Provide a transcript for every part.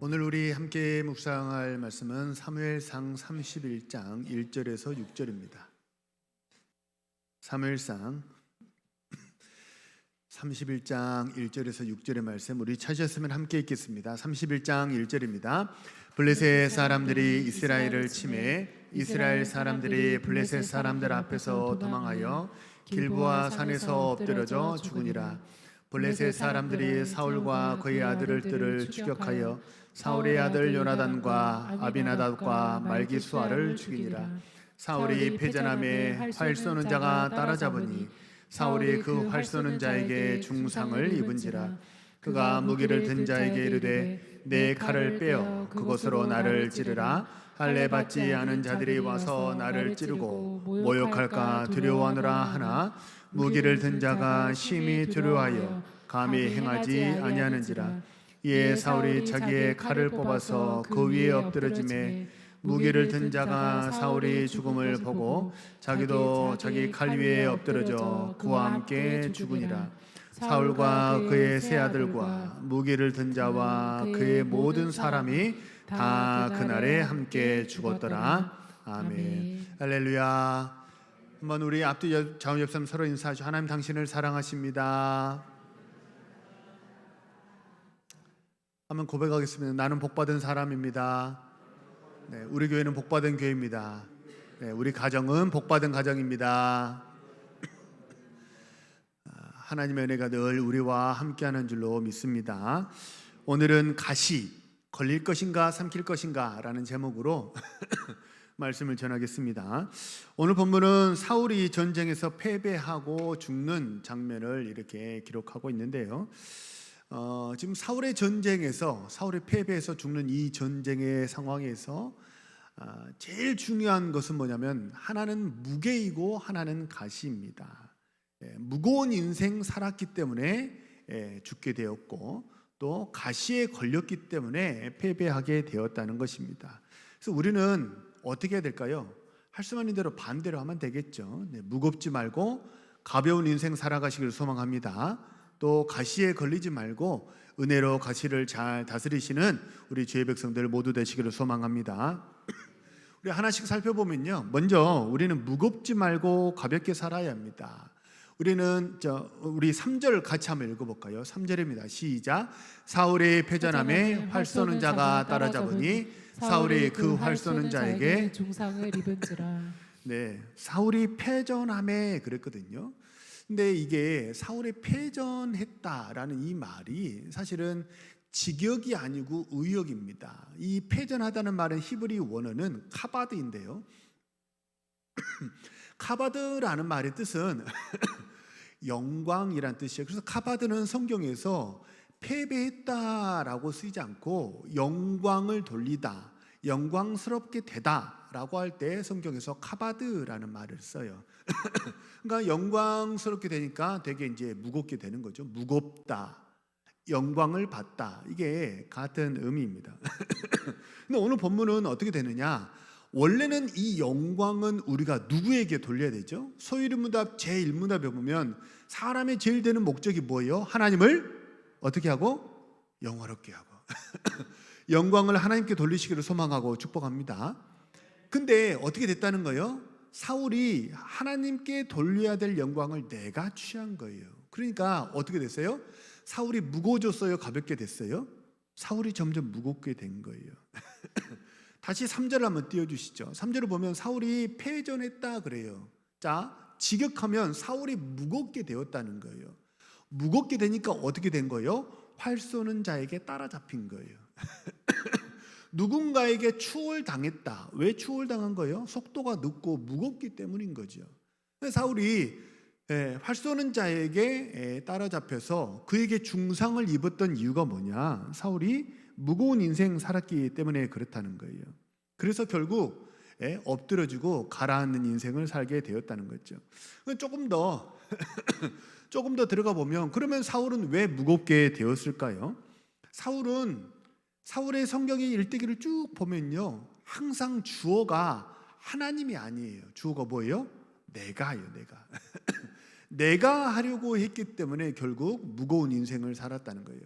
오늘 우리 함께 묵상할 말씀은 사무엘상 31장 1절에서 6절입니다. 사무엘상 31장 1절에서 6절의 말씀 우리 찾으셨으면 함께 읽겠습니다. 31장 1절입니다. 블레셋 사람들이 이스라엘을 침해 이스라엘 사람들이 블레셋 사람들 앞에서 도망하여 길보아 산에서 엎드려져 죽으니라. 블레셋 사람들이 사울과 그의 아들들을 추격하여 사울의 아들 요나단과 아비나답과 말기수아를 죽이니라. 사울이 패전함에 활 쏘는 자가 따라잡으니 사울이 그 활 쏘는 자에게 중상을 입은지라. 그가 무기를 든 자에게 이르되 내 칼을 빼어 그것으로 나를 찌르라. 할례 받지 않은 자들이 와서 나를 찌르고 모욕할까 두려워하노라 하나 무기를 든 자가 심히 두려워하여 감히 행하지 아니하는지라. 이에 사울이 자기의 칼을 뽑아서 그 위에 엎드러짐에 무기를 든 자가 사울이 죽음을 보고 자기도 자기 칼 위에 엎드러져 그와 함께 죽으니라. 사울과 그의 세 아들과 무기를 든 자와 그의 모든 사람이 다 그날에 함께 죽었더라. 아멘. 할렐루야. 한번 우리 앞뒤 좌우 옆 사람 서로 인사하죠. 하나님 당신을 사랑하십니다. 한번 고백하겠습니다. 나는 복받은 사람입니다. 네, 우리 교회는 복받은 교회입니다. 네, 우리 가정은 복받은 가정입니다. 하나님의 은혜가 늘 우리와 함께하는 줄로 믿습니다. 오늘은 가시, 걸릴 것인가 삼킬 것인가 라는 제목으로 말씀을 전하겠습니다. 오늘 본문은 사울이 전쟁에서 패배하고 죽는 장면을 이렇게 기록하고 있는데요. 지금 사울의 전쟁에서 사울의 패배해서 죽는 이 전쟁의 상황에서 제일 중요한 것은 뭐냐면 하나는 무게이고 하나는 가시입니다. 무거운 인생 살았기 때문에 죽게 되었고 또 가시에 걸렸기 때문에 패배하게 되었다는 것입니다. 그래서 우리는 어떻게 해야 될까요? 할 수만 있는 대로 반대로 하면 되겠죠. 무겁지 말고 가벼운 인생 살아가시길 소망합니다. 또 가시에 걸리지 말고 은혜로 가시를 잘 다스리시는 우리 주의 백성들 모두 되시기를 소망합니다. 우리 하나씩 살펴보면요, 먼저 우리는 무겁지 말고 가볍게 살아야 합니다. 우리 3절 같이 한번 읽어볼까요? 3절입니다. 시작. 사울이 패전함에 활 쏘는 자가 따라잡으니 사울이 그 활 쏘는 자에게 중상을 입은지라. 네, 사울이 패전함에 그랬거든요. 근데 이게 사울이 패전했다라는 이 말이 사실은 직역이 아니고 의역입니다. 이 패전하다는 말은 히브리 원어는 카바드인데요. 카바드라는 말의 뜻은 영광이란 뜻이에요. 그래서 카바드는 성경에서 패배했다라고 쓰이지 않고 영광을 돌리다, 영광스럽게 되다라고 할 때 성경에서 카바드라는 말을 써요. 그러니까 영광스럽게 되니까 되게 이제 무겁게 되는 거죠. 무겁다, 영광을 받다, 이게 같은 의미입니다. 근데 오늘 본문은 어떻게 되느냐? 원래는 이 영광은 우리가 누구에게 돌려야 되죠? 소위문답 제1문답에 보면 사람의 제일 되는 목적이 뭐예요? 하나님을 어떻게 하고? 영화롭게 하고 영광을 하나님께 돌리시기를 소망하고 축복합니다. 근데 어떻게 됐다는 거예요? 사울이 하나님께 돌려야 될 영광을 내가 취한 거예요. 그러니까 어떻게 됐어요? 사울이 무거워졌어요? 가볍게 됐어요? 사울이 점점 무겁게 된 거예요. 다시 3절을 한번 띄워주시죠. 3절을 보면 사울이 패전했다 그래요. 자, 직역하면 사울이 무겁게 되었다는 거예요. 무겁게 되니까 어떻게 된 거예요? 활 쏘는 자에게 따라잡힌 거예요. 누군가에게 추월당했다. 왜 추월당한 거예요? 속도가 늦고 무겁기 때문인 거죠. 사울이 활 쏘는 자에게 따라잡혀서 그에게 중상을 입었던 이유가 뭐냐? 사울이 무거운 인생 살았기 때문에 그렇다는 거예요. 그래서 결국 엎드려지고 가라앉는 인생을 살게 되었다는 거죠. 조금 더 들어가 보면 그러면 사울은 왜 무겁게 되었을까요? 사울의 성경의 일대기를 쭉 보면요, 항상 주어가 하나님이 아니에요. 주어가 뭐예요? 내가요. 내가 하려고 했기 때문에 결국 무거운 인생을 살았다는 거예요.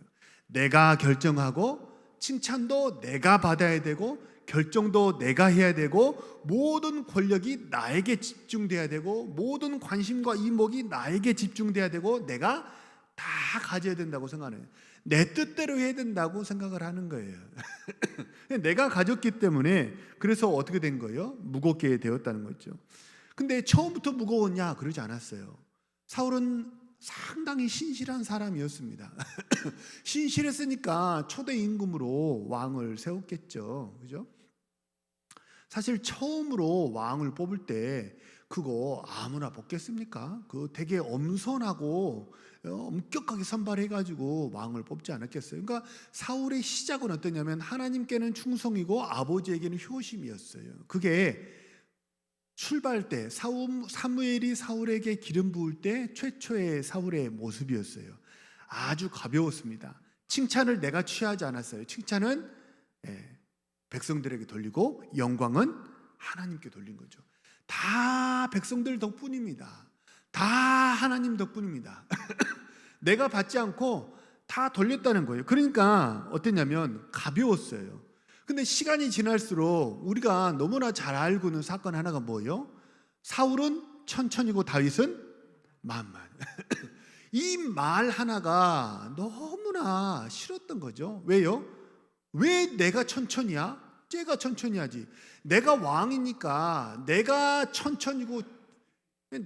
내가 결정하고 칭찬도 내가 받아야 되고 결정도 내가 해야 되고 모든 권력이 나에게 집중돼야 되고 모든 관심과 이목이 나에게 집중돼야 되고 내가 다 가져야 된다고 생각하는, 내 뜻대로 해야 된다고 생각을 하는 거예요. 내가 가졌기 때문에 그래서 어떻게 된 거예요? 무겁게 되었다는 거죠. 근데 처음부터 무거웠냐? 그러지 않았어요. 사울은 상당히 신실한 사람이었습니다. 신실했으니까 초대 임금으로 왕을 세웠겠죠. 그죠? 사실 처음으로 왕을 뽑을 때 그거 아무나 뽑겠습니까? 그 되게 엄선하고 엄격하게 선발해가지고 왕을 뽑지 않았겠어요. 그러니까 사울의 시작은 어떠냐면 하나님께는 충성이고 아버지에게는 효심이었어요. 그게 출발 때 사무엘이 사울에게 기름 부을 때 최초의 사울의 모습이었어요. 아주 가벼웠습니다. 칭찬을 내가 취하지 않았어요. 칭찬은 백성들에게 돌리고 영광은 하나님께 돌린 거죠. 다 백성들 덕분입니다. 다 하나님 덕분입니다. 내가 받지 않고 다 돌렸다는 거예요. 그러니까 어땠냐면 가벼웠어요. 근데 시간이 지날수록 우리가 너무나 잘 알고 있는 사건 하나가 뭐예요? 사울은 천천히고 다윗은 만만. 이 말 하나가 너무나 싫었던 거죠. 왜요? 왜 내가 천천히야? 쟤가 천천히 하지. 내가 왕이니까 내가 천천히고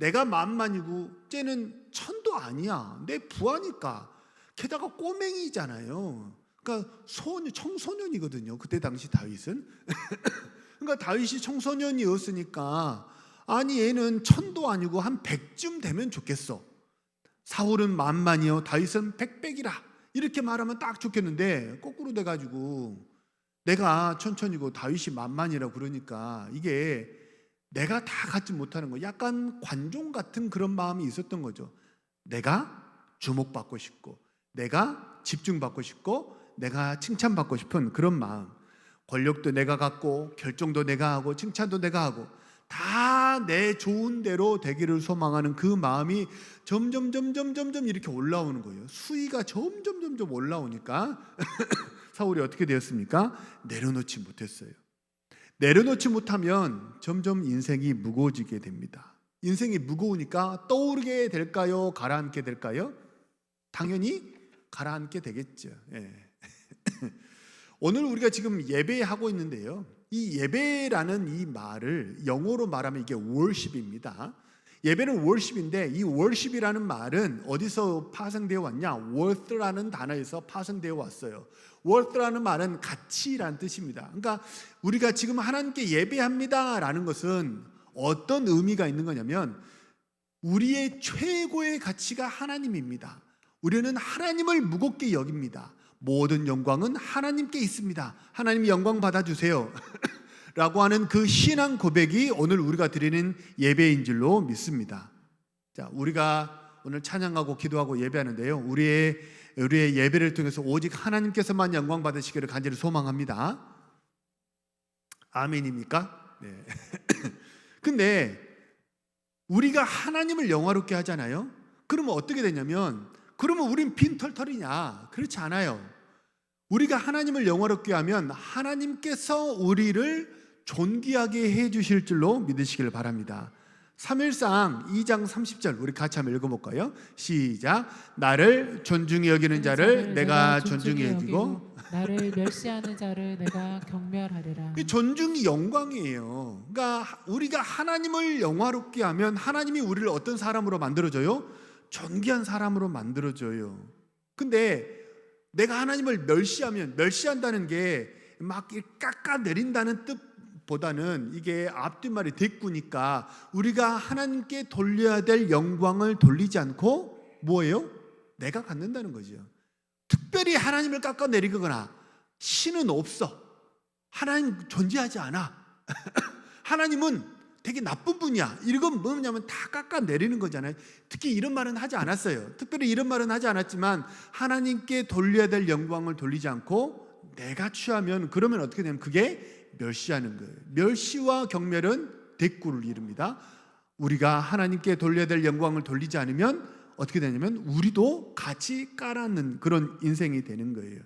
내가 만만이고 쟤는 천도 아니야. 내 부하니까. 게다가 꼬맹이잖아요. 그러니까 청소년이거든요. 그때 당시 다윗은. 그러니까 다윗이 청소년이었으니까 아니 얘는 천도 아니고 한 100쯤 되면 좋겠어. 사울은 만만이요 다윗은 백백이라 이렇게 말하면 딱 좋겠는데 거꾸로 돼가지고 내가 천천이고 다윗이 만만이라 그러니까 이게 내가 다 갖지 못하는 거, 약간 관종 같은 그런 마음이 있었던 거죠. 내가 주목받고 싶고 내가 집중받고 싶고 내가 칭찬받고 싶은 그런 마음. 권력도 내가 갖고 결정도 내가 하고 칭찬도 내가 하고 다 내 좋은 대로 되기를 소망하는 그 마음이 점점 이렇게 올라오는 거예요. 수위가 점점 올라오니까 사울이 어떻게 되었습니까? 내려놓지 못했어요. 내려놓지 못하면 점점 인생이 무거워지게 됩니다. 인생이 무거우니까 떠오르게 될까요? 가라앉게 될까요? 당연히 가라앉게 되겠죠. 예. 오늘 우리가 지금 예배하고 있는데요, 이 예배라는 이 말을 영어로 말하면 이게 worship입니다. 예배는 worship인데 이 worship이라는 말은 어디서 파생되어 왔냐? worth라는 단어에서 파생되어 왔어요. worth라는 말은 가치라는 뜻입니다. 그러니까 우리가 지금 하나님께 예배합니다라는 것은 어떤 의미가 있는 거냐면 우리의 최고의 가치가 하나님입니다. 우리는 하나님을 무겁게 여깁니다. 모든 영광은 하나님께 있습니다. 하나님 영광 받아주세요 라고 하는 그 신앙 고백이 오늘 우리가 드리는 예배인 줄로 믿습니다. 자, 우리가 오늘 찬양하고 기도하고 예배하는데요, 우리의 예배를 통해서 오직 하나님께서만 영광 받으시기를 간절히 소망합니다. 아멘입니까? 네. 근데 우리가 하나님을 영화롭게 하잖아요. 그러면 어떻게 되냐면, 그러면 우린 빈털털이냐? 그렇지 않아요. 우리가 하나님을 영화롭게 하면 하나님께서 우리를 존귀하게 해주실 줄로 믿으시길 바랍니다. 3일상 2장 30절 우리 같이 한번 읽어볼까요? 시작. 나를 존중히 여기는 자를 내가 존중히 여기고 나를 멸시하는 자를 내가 경멸하리라. 존중이 영광이에요. 그러니까 우리가 하나님을 영화롭게 하면 하나님이 우리를 어떤 사람으로 만들어줘요? 존귀한 사람으로 만들어줘요. 근데 내가 하나님을 멸시한다는 게 막 깎아내린다는 뜻보다는 이게 앞뒷말이 대꾸니까 우리가 하나님께 돌려야 될 영광을 돌리지 않고 뭐예요? 내가 갖는다는 거죠. 특별히 하나님을 깎아내리거나 신은 없어. 하나님 존재하지 않아. 하나님은 되게 나쁜 분이야. 이건 뭐냐면 다 깎아내리는 거잖아요. 특히 이런 말은 하지 않았어요. 특별히 이런 말은 하지 않았지만 하나님께 돌려야 될 영광을 돌리지 않고 내가 취하면 그러면 어떻게 되냐면 그게 멸시하는 거예요. 멸시와 경멸은 대꾸를 이룹니다. 우리가 하나님께 돌려야 될 영광을 돌리지 않으면 어떻게 되냐면 우리도 같이 깔아앉는 그런 인생이 되는 거예요.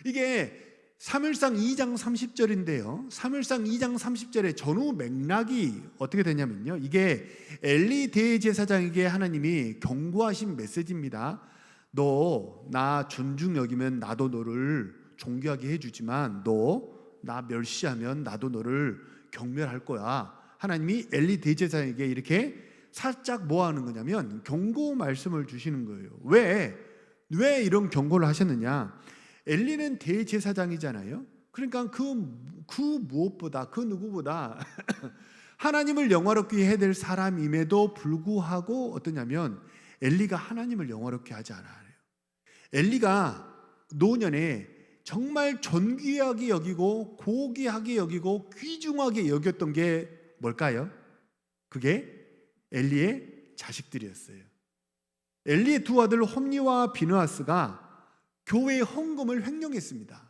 이게 사무엘상 2장 30절인데요. 사무엘상 2장 30절의 전후 맥락이 어떻게 되냐면요. 이게 엘리 대제사장에게 하나님이 경고하신 메시지입니다. 너 나 존중 여기면 나도 너를 존귀하게 해주지만 너 나 멸시하면 나도 너를 경멸할 거야. 하나님이 엘리 대제사장에게 이렇게 살짝 뭐 하는 거냐면 경고 말씀을 주시는 거예요. 왜 이런 경고를 하셨느냐? 엘리는 대제사장이잖아요. 그러니까 그 무엇보다 그 누구보다 하나님을 영화롭게 해야 될 사람임에도 불구하고 어떠냐면 엘리가 하나님을 영화롭게 하지 않아요. 엘리가 노년에 정말 존귀하게 여기고 고귀하게 여기고 귀중하게 여겼던 게 뭘까요? 그게 엘리의 자식들이었어요. 엘리의 두 아들 홈니와 비느하스가 교회의 헌금을 횡령했습니다.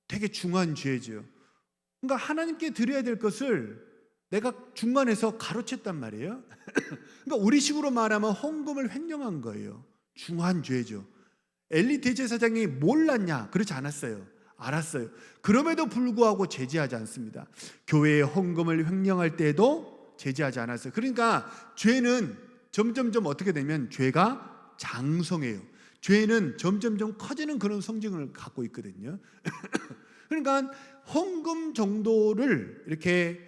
되게 중한 죄죠. 그러니까 하나님께 드려야 될 것을 내가 중간에서 가로챘단 말이에요. 그러니까 우리식으로 말하면 헌금을 횡령한 거예요. 중한 죄죠. 엘리 대제사장이 몰랐냐? 그렇지 않았어요. 알았어요. 그럼에도 불구하고 제지하지 않습니다. 교회의 헌금을 횡령할 때에도 제지하지 않았어요. 그러니까 죄는 점점점 어떻게 되면 죄가 장성해요. 죄는 점점점 커지는 그런 성질을 갖고 있거든요. 그러니까 헌금 정도를 이렇게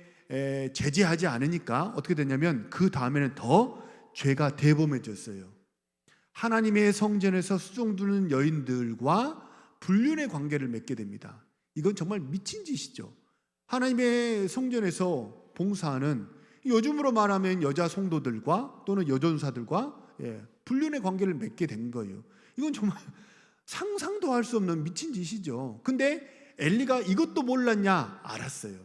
제재하지 않으니까 어떻게 되냐면 그 다음에는 더 죄가 대범해졌어요. 하나님의 성전에서 수종두는 여인들과 불륜의 관계를 맺게 됩니다. 이건 정말 미친 짓이죠. 하나님의 성전에서 봉사하는 요즘으로 말하면 여자 성도들과 또는 여전사들과 불륜의 관계를 맺게 된 거예요. 이건 정말 상상도 할 수 없는 미친 짓이죠. 근데 엘리가 이것도 몰랐냐? 알았어요.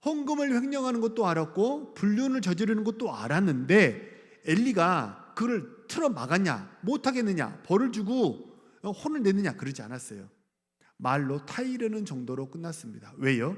헌금을 횡령하는 것도 알았고 불륜을 저지르는 것도 알았는데 엘리가 그걸 틀어 막았냐? 못하겠느냐? 벌을 주고 혼을 내느냐? 그러지 않았어요. 말로 타이르는 정도로 끝났습니다. 왜요?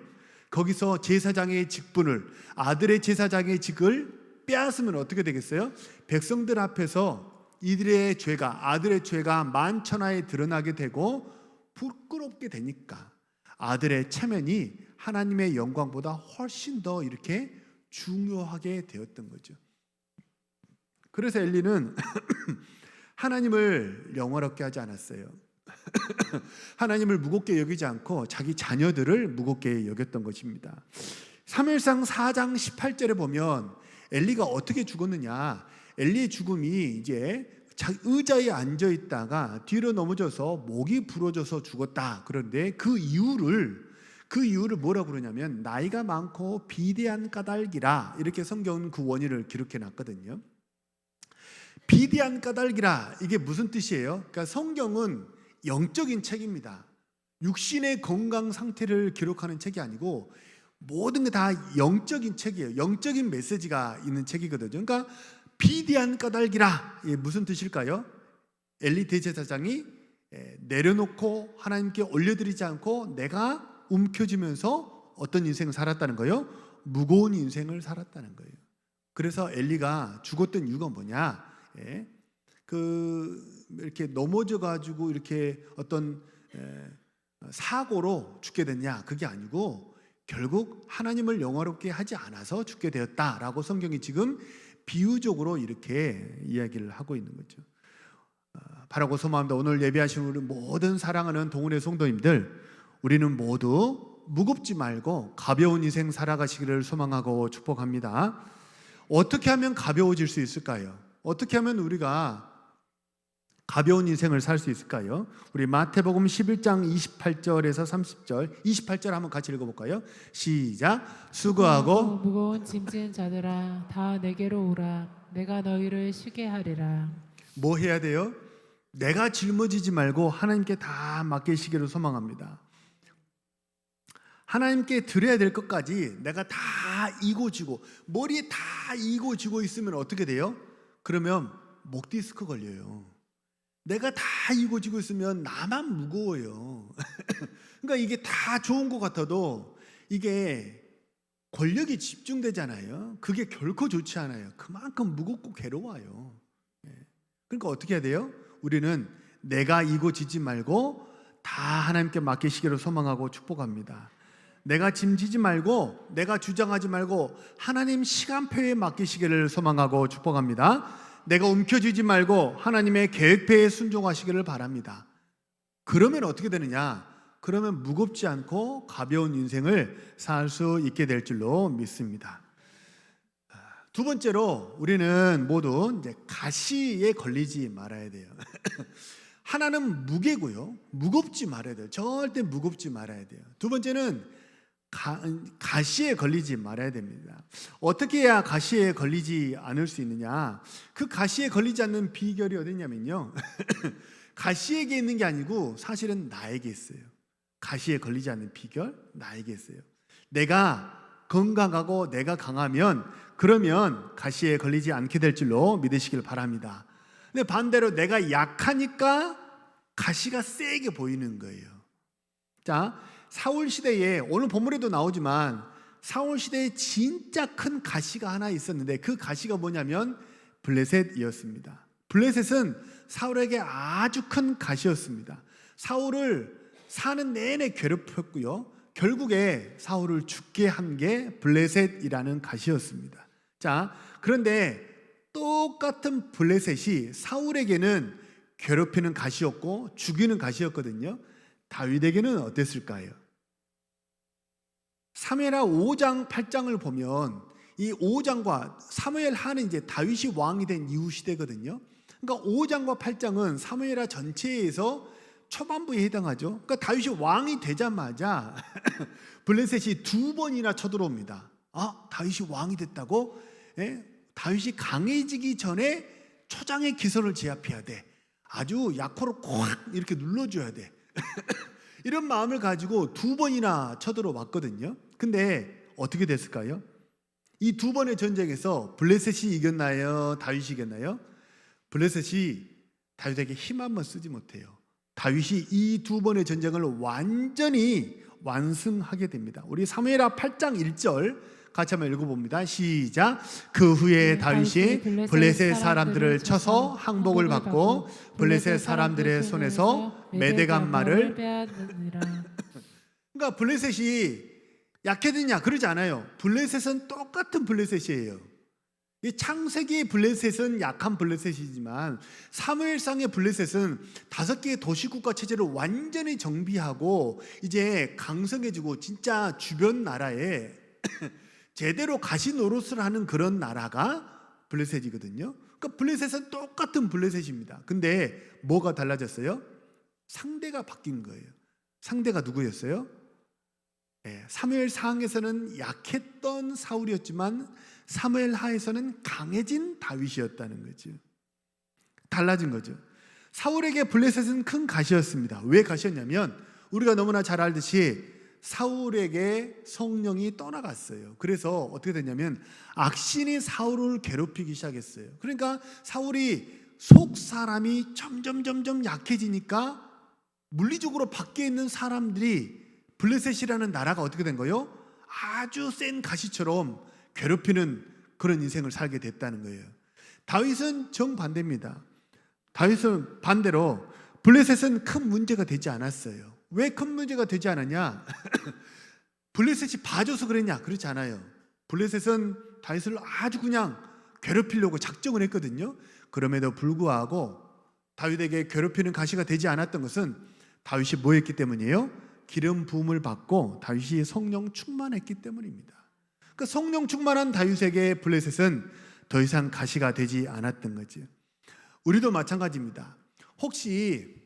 거기서 제사장의 직분을, 아들의 제사장의 직을 빼앗으면 어떻게 되겠어요? 백성들 앞에서 이들의 죄가, 아들의 죄가 만천하에 드러나게 되고 부끄럽게 되니까 아들의 체면이 하나님의 영광보다 훨씬 더 이렇게 중요하게 되었던 거죠. 그래서 엘리는 하나님을 영화롭게 하지 않았어요. 하나님을 무겁게 여기지 않고 자기 자녀들을 무겁게 여겼던 것입니다. 사무엘상 4장 18절에 보면 엘리가 어떻게 죽었느냐? 엘리의 죽음이 이제 의자에 앉아 있다가 뒤로 넘어져서 목이 부러져서 죽었다. 그런데 그 이유를 뭐라고 그러냐면 나이가 많고 비대한 까닭이라 이렇게 성경은 그 원인을 기록해 놨거든요. 비대한 까닭이라 이게 무슨 뜻이에요? 그러니까 성경은 영적인 책입니다. 육신의 건강 상태를 기록하는 책이 아니고 모든 게 다 영적인 책이에요. 영적인 메시지가 있는 책이거든요. 그러니까 비대한 까닭이라 이게 무슨 뜻일까요? 엘리 대제사장이 내려놓고 하나님께 올려드리지 않고 내가 움켜쥐면서 어떤 인생을 살았다는 거예요? 무거운 인생을 살았다는 거예요. 그래서 엘리가 죽었던 이유가 뭐냐? 이렇게 넘어져 가지고 이렇게 어떤 사고로 죽게 됐냐? 그게 아니고 결국 하나님을 영화롭게 하지 않아서 죽게 되었다라고 성경이 지금 비유적으로 이렇게 이야기를 하고 있는 거죠. 바라고 소망합니다. 오늘 예배하신 우리 모든 사랑하는 동은의 성도님들, 우리는 모두 무겁지 말고 가벼운 인생 살아가시기를 소망하고 축복합니다. 어떻게 하면 가벼워질 수 있을까요? 어떻게 하면 우리가 가벼운 인생을 살 수 있을까요? 우리 마태복음 11장 28절에서 30절, 28절 한번 같이 읽어볼까요? 시작. 수고하고 무거운 짐진 자들아 다 내게로 오라. 내가 너희를 쉬게 하리라. 뭐 해야 돼요? 내가 짊어지지 말고 하나님께 다 맡기시기를 소망합니다. 하나님께 드려야 될 것까지 내가 다 이고 지고 머리에 다 이고 지고 있으면 어떻게 돼요? 그러면 목 디스크 걸려요. 내가 다 이고 지고 있으면 나만 무거워요. 그러니까 이게 다 좋은 것 같아도 이게 권력이 집중되잖아요. 그게 결코 좋지 않아요. 그만큼 무겁고 괴로워요. 그러니까 어떻게 해야 돼요? 우리는 내가 이고 지지 말고 다 하나님께 맡기시기를 소망하고 축복합니다. 내가 짐지지 말고, 내가 주장하지 말고 하나님 시간표에 맡기시기를 소망하고 축복합니다. 내가 움켜쥐지 말고 하나님의 계획표에 순종하시기를 바랍니다. 그러면 어떻게 되느냐? 그러면 무겁지 않고 가벼운 인생을 살 수 있게 될 줄로 믿습니다. 두 번째로 우리는 모두 이제 가시에 걸리지 말아야 돼요. 하나는 무게고요. 무겁지 말아야 돼요. 절대 무겁지 말아야 돼요. 두 번째는 가시에 걸리지 말아야 됩니다. 어떻게 해야 가시에 걸리지 않을 수 있느냐? 그 가시에 걸리지 않는 비결이 어디 있냐면요. 가시에게 있는 게 아니고 사실은 나에게 있어요. 가시에 걸리지 않는 비결 나에게 있어요. 내가 건강하고 내가 강하면 그러면 가시에 걸리지 않게 될 줄로 믿으시길 바랍니다. 근데 반대로 내가 약하니까 가시가 세게 보이는 거예요. 자, 사울 시대에 오늘 본문에도 나오지만 사울 시대에 진짜 큰 가시가 하나 있었는데 그 가시가 뭐냐면 블레셋이었습니다. 블레셋은 사울에게 아주 큰 가시였습니다. 사울을 사는 내내 괴롭혔고요. 결국에 사울을 죽게 한 게 블레셋이라는 가시였습니다. 자, 그런데 똑같은 블레셋이 사울에게는 괴롭히는 가시였고 죽이는 가시였거든요. 다윗에게는 어땠을까요? 사무엘하 5장 8장을 보면 이 5장과 사무엘 하는 이제 다윗이 왕이 된 이후 시대거든요. 그러니까 5장과 8장은 사무엘하 전체에서 초반부에 해당하죠. 그러니까 다윗이 왕이 되자마자 블레셋이 2번이나 쳐들어옵니다. 아, 다윗이 왕이 됐다고? 예? 다윗이 강해지기 전에 초장의 기선을 제압해야 돼. 아주 약호로 꽉 이렇게 눌러줘야 돼. 이런 마음을 가지고 2번이나 쳐들어왔거든요. 근데 어떻게 됐을까요? 이 2번의 전쟁에서 블레셋이 이겼나요? 다윗이 이겼나요? 블레셋이 다윗에게 힘 한번 쓰지 못해요. 다윗이 이 2번의 전쟁을 완전히 완승하게 됩니다. 우리 사무엘하 8장 1절 같이 한번 읽어봅니다. 시작. 그 후에 다윗이 블레셋 사람들을 쳐서 항복을 받고 블레셋 사람들의 손에서 메대간 말을 빼앗느니라. 그러니까 블레셋이 약해졌냐? 그러지 않아요. 블레셋은 똑같은 블레셋이에요. 이 창세기의 블레셋은 약한 블레셋이지만 사무엘상의 블레셋은 5개의 도시국가 체제를 완전히 정비하고 이제 강성해지고 진짜 주변 나라에 제대로 가시 노릇을 하는 그런 나라가 블레셋이거든요. 그러니까 블레셋은 똑같은 블레셋입니다. 근데 뭐가 달라졌어요? 상대가 바뀐 거예요. 상대가 누구였어요? 사무엘 상에서는 약했던 사울이었지만 사무엘 하에서는 강해진 다윗이었다는 거죠. 달라진 거죠. 사울에게 블레셋은 큰 가시였습니다. 왜 가시였냐면 우리가 너무나 잘 알듯이 사울에게 성령이 떠나갔어요. 그래서 어떻게 됐냐면 악신이 사울을 괴롭히기 시작했어요. 그러니까 사울이 속 사람이 점점 약해지니까 물리적으로 밖에 있는 사람들이 블레셋이라는 나라가 어떻게 된 거예요? 아주 센 가시처럼 괴롭히는 그런 인생을 살게 됐다는 거예요. 다윗은 정반대입니다. 다윗은 반대로 블레셋은 큰 문제가 되지 않았어요. 왜 큰 문제가 되지 않았냐? 블레셋이 봐줘서 그랬냐? 그렇지 않아요. 블레셋은 다윗을 아주 그냥 괴롭히려고 작정을 했거든요. 그럼에도 불구하고 다윗에게 괴롭히는 가시가 되지 않았던 것은 다윗이 뭐 했기 때문이에요? 기름 부음을 받고 다윗이 성령 충만했기 때문입니다. 그러니까 성령 충만한 다윗에게 블레셋은 더 이상 가시가 되지 않았던 거죠. 우리도 마찬가지입니다. 혹시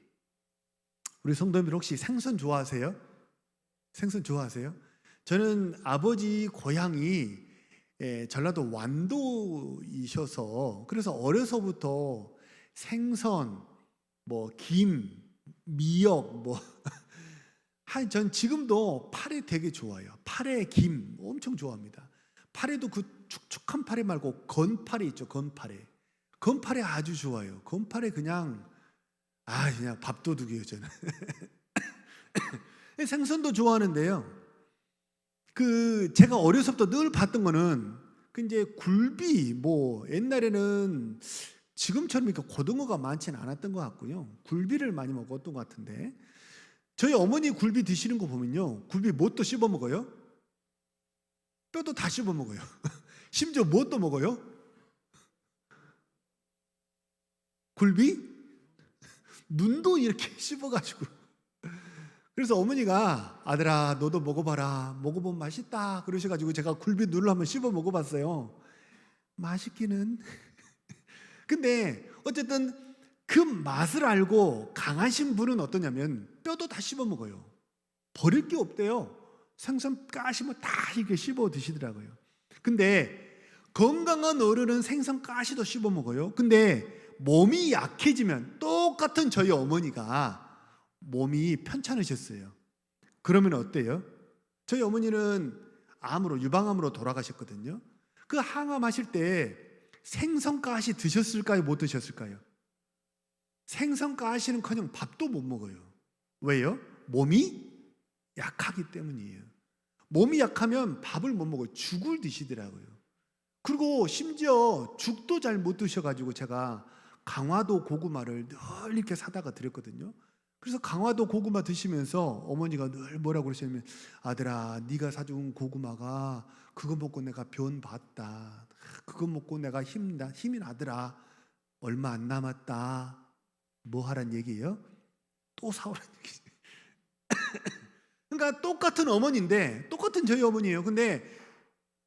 우리 성도님들 혹시 생선 좋아하세요? 생선 좋아하세요? 저는 아버지 고향이 전라도 완도이셔서 그래서 어려서부터 생선, 김, 미역 전 지금도 파래 되게 좋아해요. 파래, 김 엄청 좋아합니다. 파래도 그 축축한 파래 말고 건파래 있죠. 건파래 아주 좋아요. 건파래 그냥 밥도둑이에요 저는. 생선도 좋아하는데요. 제가 어려서부터 늘 봤던 거는 이제 굴비 옛날에는 지금처럼 이렇게 고등어가 많지는 않았던 것 같고요. 굴비를 많이 먹었던 것 같은데 저희 어머니 굴비 드시는 거 보면요, 굴비 뭣도 씹어 먹어요? 뼈도 다 씹어 먹어요. 심지어 뭣도 먹어요? 굴비? 눈도 이렇게 씹어가지고. 그래서 어머니가 아들아 너도 먹어봐라, 먹어보면 맛있다 그러셔가지고 제가 굴비 눈을 한번 씹어 먹어봤어요. 맛있기는. 근데 어쨌든 그 맛을 알고 강하신 분은 어떠냐면 뼈도 다 씹어 먹어요. 버릴 게 없대요. 생선 가시면 다 이렇게 씹어 드시더라고요. 근데 건강한 어른은 생선 가시도 씹어 먹어요. 근데 몸이 약해지면 똑같은 저희 어머니가 몸이 편찮으셨어요. 그러면 어때요? 저희 어머니는 암으로, 유방암으로 돌아가셨거든요. 그 항암하실 때 생선 가시 드셨을까요? 못 드셨을까요? 생선 가시는커녕 밥도 못 먹어요. 왜요? 몸이 약하기 때문이에요. 몸이 약하면 밥을 못 먹어요. 죽을 드시더라고요. 그리고 심지어 죽도 잘 못 드셔가지고 제가 강화도 고구마를 늘 이렇게 사다가 드렸거든요. 그래서 강화도 고구마 드시면서 어머니가 늘 뭐라고 그러시냐면 아들아 네가 사준 고구마가 그거 먹고 내가 변 봤다. 그거 먹고 내가 힘이 나더라. 얼마 안 남았다. 뭐 하란 얘기예요? 또 사오란 얘기죠. 그러니까 똑같은 어머니인데 똑같은 저희 어머니예요. 근데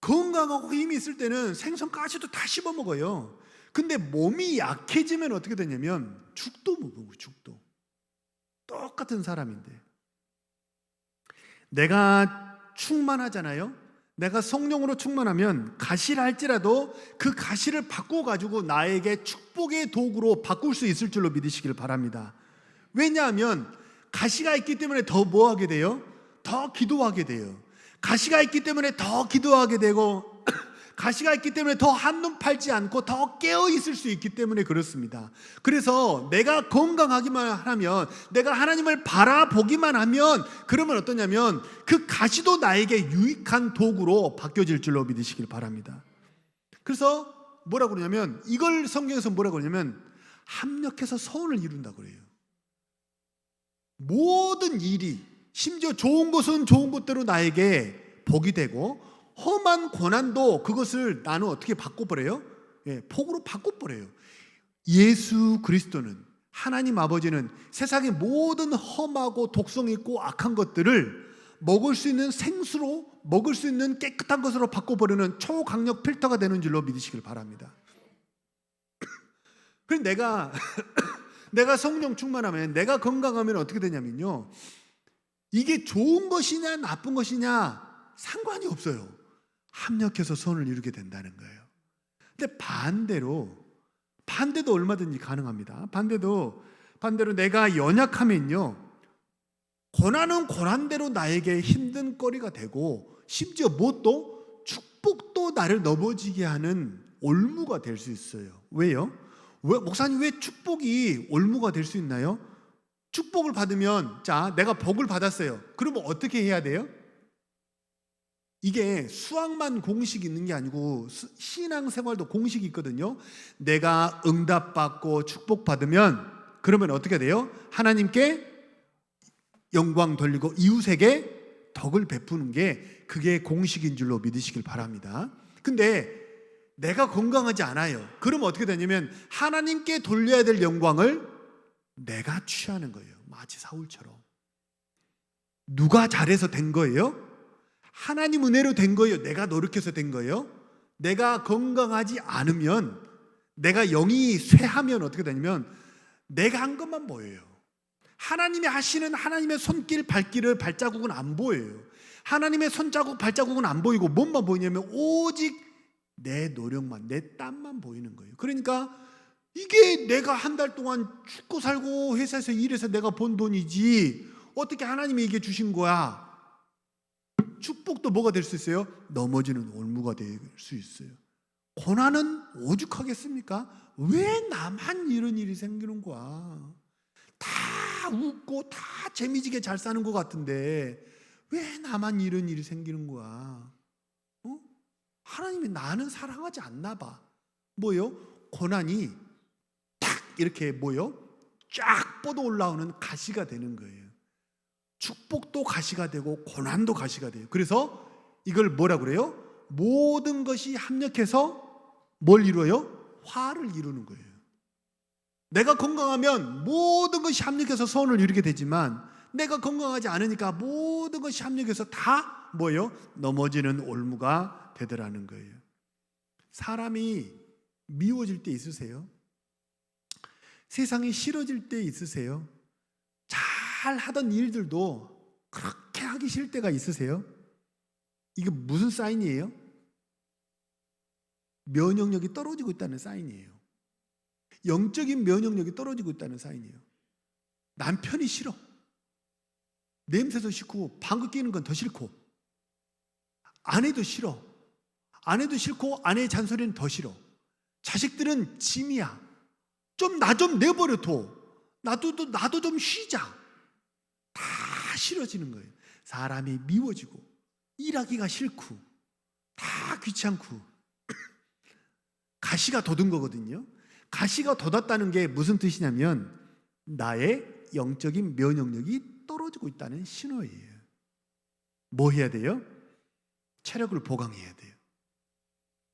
건강하고 힘이 있을 때는 생선 가시도 다 씹어 먹어요. 근데 몸이 약해지면 어떻게 되냐면 죽도 못 먹어요. 죽도. 똑같은 사람인데 내가 충만하잖아요. 내가 성령으로 충만하면 가시를 할지라도 그 가시를 바꿔가지고 나에게 축복의 도구로 바꿀 수 있을 줄로 믿으시길 바랍니다. 왜냐하면 가시가 있기 때문에 더 뭐 하게 돼요? 더 기도하게 돼요. 가시가 있기 때문에 더 기도하게 되고 가시가 있기 때문에 더 한눈 팔지 않고 더 깨어 있을 수 있기 때문에 그렇습니다. 그래서 내가 건강하기만 하면, 내가 하나님을 바라보기만 하면, 그러면 어떠냐면 그 가시도 나에게 유익한 도구로 바뀌어질 줄로 믿으시길 바랍니다. 그래서 뭐라고 그러냐면, 이걸 성경에서 뭐라고 그러냐면 합력해서 선을 이룬다고 그래요. 모든 일이, 심지어 좋은 것은 좋은 것대로 나에게 복이 되고 험한 고난도 그것을 나는 어떻게 바꿔버려요? 복으로 바꿔버려요. 예수 그리스도는, 하나님 아버지는 세상의 모든 험하고 독성 있고 악한 것들을 먹을 수 있는 생수로, 먹을 수 있는 깨끗한 것으로 바꿔버리는 초강력 필터가 되는 줄로 믿으시길 바랍니다. 그래서 내가 성령 충만하면, 내가 건강하면 어떻게 되냐면요, 이게 좋은 것이냐 나쁜 것이냐 상관이 없어요. 합력해서 선을 이루게 된다는 거예요. 근데 반대도 얼마든지 가능합니다. 반대로 내가 연약하면요, 고난은 고난대로 나에게 힘든 거리가 되고, 심지어 무엇도 축복도 나를 넘어지게 하는 올무가 될 수 있어요. 왜요? 목사님 왜 축복이 올무가 될 수 있나요? 축복을 받으면, 자, 내가 복을 받았어요. 그러면 어떻게 해야 돼요? 이게 수학만 공식이 있는 게 아니고 신앙생활도 공식이 있거든요. 내가 응답받고 축복받으면 그러면 어떻게 돼요? 하나님께 영광 돌리고 이웃에게 덕을 베푸는 게, 그게 공식인 줄로 믿으시길 바랍니다. 근데 내가 건강하지 않아요. 그러면 어떻게 되냐면 하나님께 돌려야 될 영광을 내가 취하는 거예요. 마치 사울처럼. 누가 잘해서 된 거예요? 하나님 은혜로 된 거예요? 내가 노력해서 된 거예요? 내가 건강하지 않으면, 내가 영이 쇠하면 어떻게 되냐면 내가 한 것만 보여요. 하나님이 하시는 하나님의 손길 발자국은 안 보여요. 하나님의 손자국 발자국은 안 보이고 뭔만 보이냐면 오직 내 노력만, 내 땀만 보이는 거예요. 그러니까 이게 내가 한 달 동안 죽고 살고 회사에서 일해서 내가 번 돈이지 어떻게 하나님이 이게 주신 거야? 축복도 뭐가 될 수 있어요? 넘어지는 올무가 될 수 있어요. 고난은 오죽하겠습니까? 왜 나만 이런 일이 생기는 거야? 다 웃고 다 재미지게 잘 사는 것 같은데 왜 나만 이런 일이 생기는 거야? 하나님이 나는 사랑하지 않나 봐. 뭐요? 고난이 탁 이렇게 뭐요? 쫙 뻗어 올라오는 가시가 되는 거예요. 축복도 가시가 되고 고난도 가시가 돼요. 그래서 이걸 뭐라 그래요? 모든 것이 합력해서 뭘 이루어요? 화를 이루는 거예요. 내가 건강하면 모든 것이 합력해서 소원을 이루게 되지만 내가 건강하지 않으니까 모든 것이 합력해서 다 뭐예요? 넘어지는 올무가 되더라는 거예요. 사람이 미워질 때 있으세요? 세상이 싫어질 때 있으세요? 잘 하던 일들도 그렇게 하기 싫을 때가 있으세요? 이게 무슨 사인이에요? 면역력이 떨어지고 있다는 사인이에요. 영적인 면역력이 떨어지고 있다는 사인이에요. 남편이 싫어. 냄새도 싫고 방귀 뀌는 건 더 싫고, 아내도 싫어. 아내도 싫고 아내의 잔소리는 더 싫어. 자식들은 짐이야. 좀 나 좀 내버려둬. 나도 좀 쉬자. 다 싫어지는 거예요. 사람이 미워지고 일하기가 싫고 다 귀찮고 가시가 돋은 거거든요. 가시가 돋았다는 게 무슨 뜻이냐면 나의 영적인 면역력이 떨어지고 있다는 신호예요. 뭐 해야 돼요? 체력을 보강해야 돼요.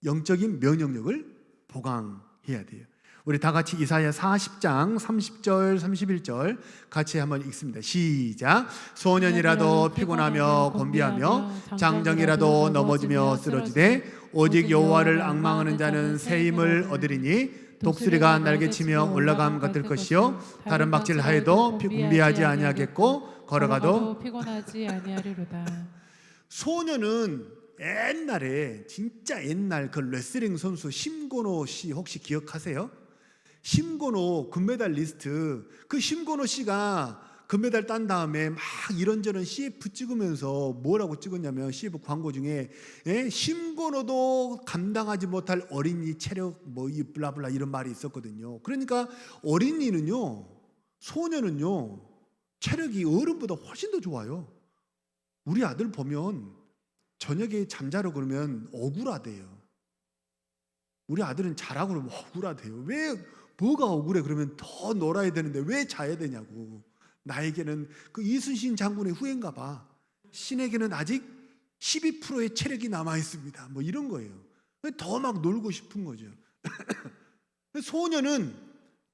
영적인 면역력을 보강해야 돼요. 우리 다 같이 이사야 40장 30절 31절 같이 한번 읽습니다. 시작. 소년이라도 피곤하며 곤비하며 장정이라도 넘어지며 쓰러지되 오직 여호와를 앙망하는 자는 새 힘을 얻으리니 독수리가 날개치며 올라감 같을 것이요 다른 박질하여도 곤비하지 아니하겠고 걸어가도 피곤하지 아니하리로다. 소년은 옛날에 진짜 옛날 그 레슬링 선수 심고노 씨 혹시 기억하세요? 심고노 금메달리스트, 그 심고노 씨가 금메달 딴 다음에 막 이런저런 CF 찍으면서 뭐라고 찍었냐면 CF 광고 중에 심고노도 감당하지 못할 어린이 체력 뭐 이 블라블라 이런 말이 있었거든요. 그러니까 어린이는요, 소년은요 체력이 어른보다 훨씬 더 좋아요. 우리 아들 보면 저녁에 잠자러 그러면 억울하대요. 우리 아들은 자라고 그러면 억울하대요. 왜 뭐가 억울해? 그러면 더 놀아야 되는데 왜 자야 되냐고. 나에게는 그 이순신 장군의 후예인가 봐. 신에게는 아직 12%의 체력이 남아 있습니다. 뭐 이런 거예요. 더 막 놀고 싶은 거죠. 소년은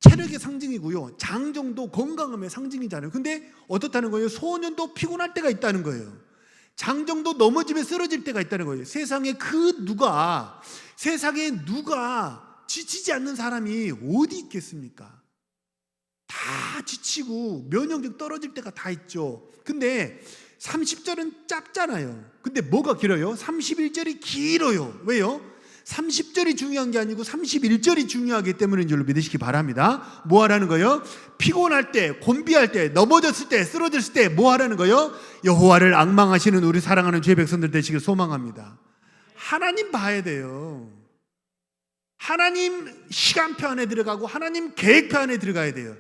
체력의 상징이고요. 장정도 건강함의 상징이잖아요. 근데 어떻다는 거예요? 소년도 피곤할 때가 있다는 거예요. 장정도 넘어지며 쓰러질 때가 있다는 거예요. 세상에 누가 지치지 않는 사람이 어디 있겠습니까? 다 지치고 면역력 떨어질 때가 다 있죠. 근데 30절은 짧잖아요. 근데 뭐가 길어요? 31절이 길어요. 왜요? 30절이 중요한 게 아니고 31절이 중요하기 때문인 줄로 믿으시기 바랍니다. 뭐 하라는 거예요? 피곤할 때, 곤비할 때, 넘어졌을 때, 쓰러졌을 때 뭐 하라는 거예요? 여호와를 앙망하시는 우리 사랑하는 주의 백성들 되시길 소망합니다. 하나님 봐야 돼요. 하나님 시간표 안에 들어가고 하나님 계획표 안에 들어가야 돼요.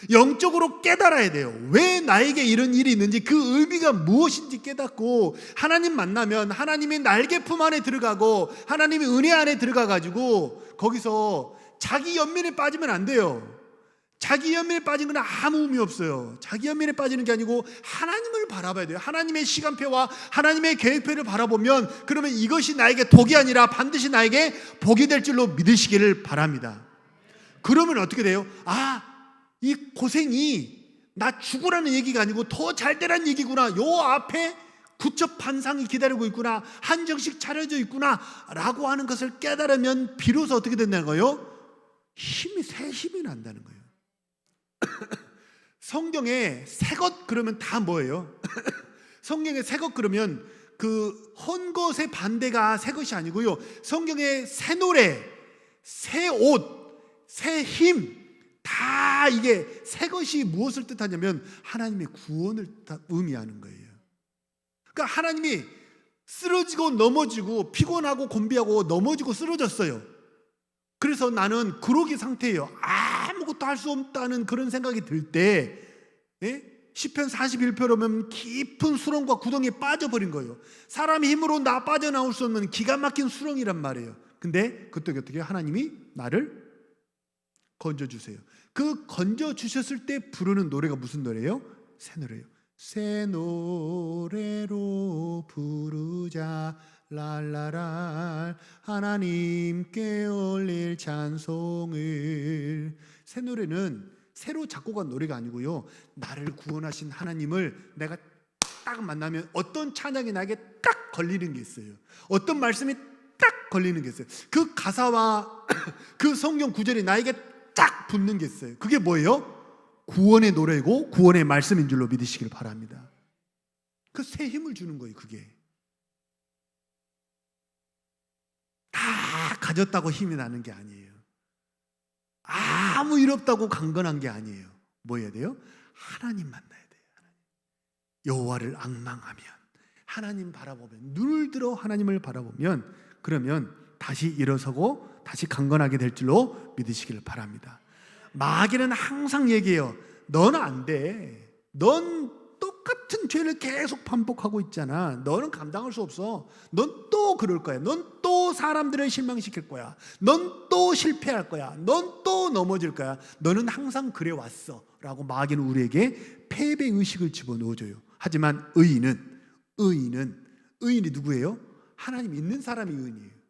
영적으로 깨달아야 돼요. 왜 나에게 이런 일이 있는지 그 의미가 무엇인지 깨닫고 하나님 만나면 하나님의 날개품 안에 들어가고 하나님의 은혜 안에 들어가가지고 거기서 자기 연민에 빠지면 안 돼요. 자기 연민에 빠진 건 아무 의미 없어요. 자기 연민에 빠지는 게 아니고 하나님을 바라봐야 돼요. 하나님의 시간표와 하나님의 계획표를 바라보면 그러면 이것이 나에게 독이 아니라 반드시 나에게 복이 될 줄로 믿으시기를 바랍니다. 그러면 어떻게 돼요? 이 고생이 나 죽으라는 얘기가 아니고 더 잘 되라는 얘기구나. 요 앞에 구첩반상이 기다리고 있구나. 한정식 차려져 있구나 라고 하는 것을 깨달으면 비로소 어떻게 된다는 거예요? 새 힘이 난다는 거예요. 성경에 새 것 그러면 다 뭐예요? 성경에 새 것 그러면 그 헌것의 반대가 새 것이 아니고요. 성경에 새 노래, 새 옷, 새 힘, 다 이게 새 것이 무엇을 뜻하냐면 하나님의 구원을 의미하는 거예요. 그러니까 하나님이 쓰러지고 넘어지고 피곤하고 곤비하고 넘어지고 쓰러졌어요. 그래서 나는 그러기 상태예요. 아무것도 할 수 없다는 그런 생각이 들 때 시편 41편으로면 깊은 수렁과 구덩이에 빠져버린 거예요. 사람의 힘으로 나 빠져나올 수 없는 기가 막힌 수렁이란 말이에요. 근데 그때 어떻게 하나님이 나를 건져주세요. 그 건져주셨을 때 부르는 노래가 무슨 노래예요? 새 노래예요. 새 노래로 부르자 랄라랄 하나님께 올릴 찬송을. 새 노래는 새로 작곡한 노래가 아니고요, 나를 구원하신 하나님을 내가 딱 만나면 어떤 찬양이 나에게 딱 걸리는 게 있어요. 어떤 말씀이 딱 걸리는 게 있어요. 그 가사와 그 성경 구절이 나에게 딱 붙는 게 있어요. 그게 뭐예요? 구원의 노래고 구원의 말씀인 줄로 믿으시길 바랍니다. 그 새 힘을 주는 거예요. 그게 다 가졌다고 힘이 나는 게 아니에요. 아무 일 없다고 강건한 게 아니에요. 뭐 해야 돼요? 하나님 만나야 돼요. 여호와를 앙망하면, 하나님 바라보면, 눈을 들어 하나님을 바라보면, 그러면 다시 일어서고 다시 강건하게 될 줄로 믿으시길 바랍니다. 마귀는 항상 얘기해요. 너는 안 돼. 넌 똑같은 죄를 계속 반복하고 있잖아. 너는 감당할 수 없어. 넌 또 그럴 거야. 넌 또 사람들을 실망시킬 거야. 넌 또 실패할 거야. 넌 또 넘어질 거야. 너는 항상 그래 왔어 라고 마귀는 우리에게 패배의식을 집어넣어줘요. 하지만 의인이 누구예요? 하나님 있는 사람이 의인이에요.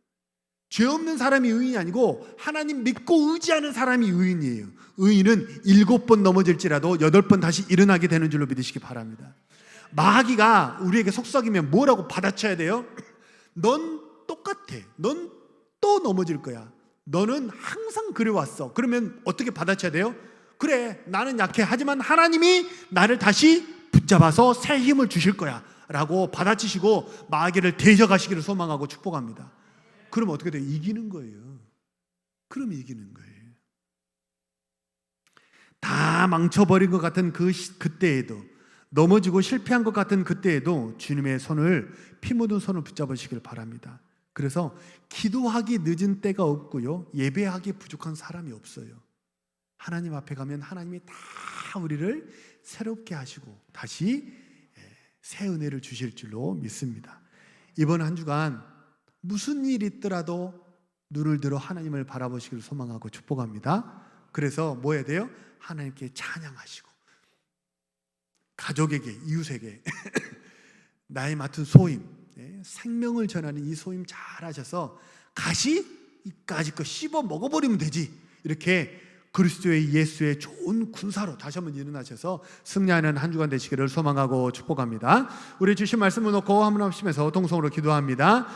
죄 없는 사람이 의인이 아니고 하나님 믿고 의지하는 사람이 의인이에요. 의인은 7번 넘어질지라도 8번 다시 일어나게 되는 줄로 믿으시기 바랍니다. 마귀가 우리에게 속삭이면 뭐라고 받아쳐야 돼요? 넌 똑같아. 넌 또 넘어질 거야. 너는 항상 그래왔어. 그러면 어떻게 받아쳐야 돼요? 그래, 나는 약해. 하지만 하나님이 나를 다시 붙잡아서 새 힘을 주실 거야 라고 받아치시고 마귀를 대적하시기를 소망하고 축복합니다. 그럼 어떻게 돼요? 이기는 거예요. 그럼 이기는 거예요. 다 망쳐버린 것 같은 그때에도, 넘어지고 실패한 것 같은 그때에도 주님의 손을, 피 묻은 손을 붙잡으시길 바랍니다. 그래서 기도하기 늦은 때가 없고요, 예배하기 부족한 사람이 없어요. 하나님 앞에 가면 하나님이 다 우리를 새롭게 하시고 다시 새 은혜를 주실 줄로 믿습니다. 이번 한 주간 무슨 일이 있더라도 눈을 들어 하나님을 바라보시기를 소망하고 축복합니다. 그래서 뭐 해야 돼요? 하나님께 찬양하시고 가족에게, 이웃에게 나의 맡은 소임, 생명을 전하는 이 소임 잘 하셔서 가시까지 거 씹어 먹어버리면 되지, 이렇게 그리스도의 예수의 좋은 군사로 다시 한번 일어나셔서 승리하는 한 주간 되시기를 소망하고 축복합니다. 우리 주신 말씀을 놓고 한번 합심해서 동성으로 기도합니다.